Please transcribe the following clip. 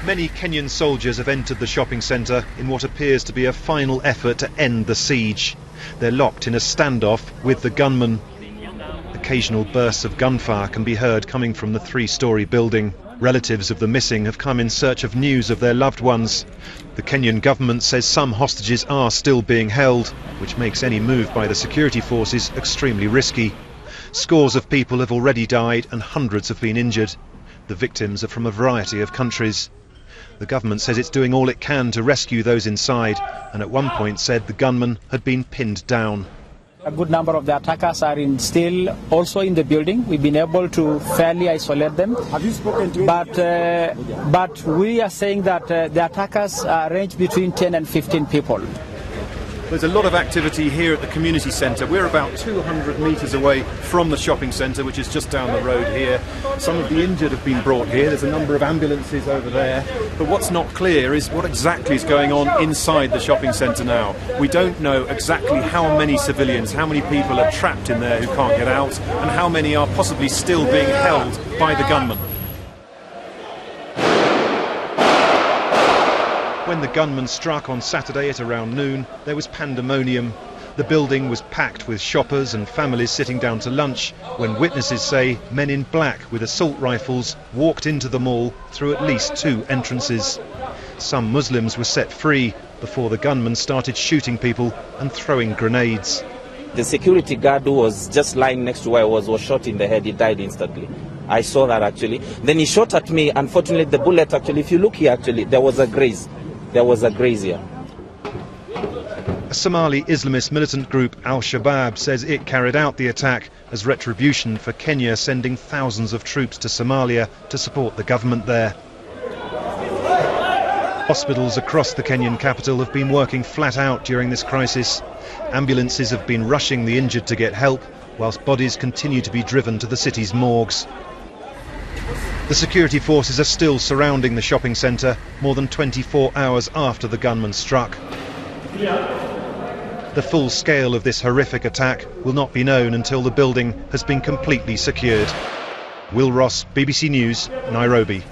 Many Kenyan soldiers have entered the shopping centre in what appears to be a final effort to end the siege. They're locked in a standoff with the gunmen. Occasional bursts of gunfire can be heard coming from the three-storey building. Relatives of the missing have come in search of news of their loved ones. The Kenyan government says some hostages are still being held, which makes any move by the security forces extremely risky. Scores of people have already died and hundreds have been injured. The victims are from a variety of countries. The government says it's doing all it can to rescue those inside, and at one point said the gunmen had been pinned down. A good number of the attackers are still also in the building. We've been able to fairly isolate them. Have you spoken to them? But we are saying that the attackers range between 10 and 15 people. There's a lot of activity here at the community centre. We're about 200 metres away from the shopping centre, which is just down the road here. Some of the injured have been brought here. There's a number of ambulances over there. But what's not clear is what exactly is going on inside the shopping centre now. We don't know exactly how many civilians, how many people are trapped in there who can't get out, and how many are possibly still being held by the gunmen. When the gunmen struck on Saturday at around noon, there was pandemonium. The building was packed with shoppers and families sitting down to lunch when witnesses say men in black with assault rifles walked into the mall through at least 2 entrances. Some Muslims were set free before the gunmen started shooting people and throwing grenades. The security guard who was just lying next to where I was shot in the head. He died instantly. I saw that actually. Then he shot at me. Unfortunately, the bullet actually, if you look here actually, there was a graze. There was a graze here. A Somali Islamist militant group Al-Shabaab says it carried out the attack as retribution for Kenya sending thousands of troops to Somalia to support the government there. Hospitals across the Kenyan capital have been working flat out during this crisis. Ambulances have been rushing the injured to get help, whilst bodies continue to be driven to the city's morgues. The security forces are still surrounding the shopping centre more than 24 hours after the gunmen struck. The full scale of this horrific attack will not be known until the building has been completely secured. Will Ross, BBC News, Nairobi.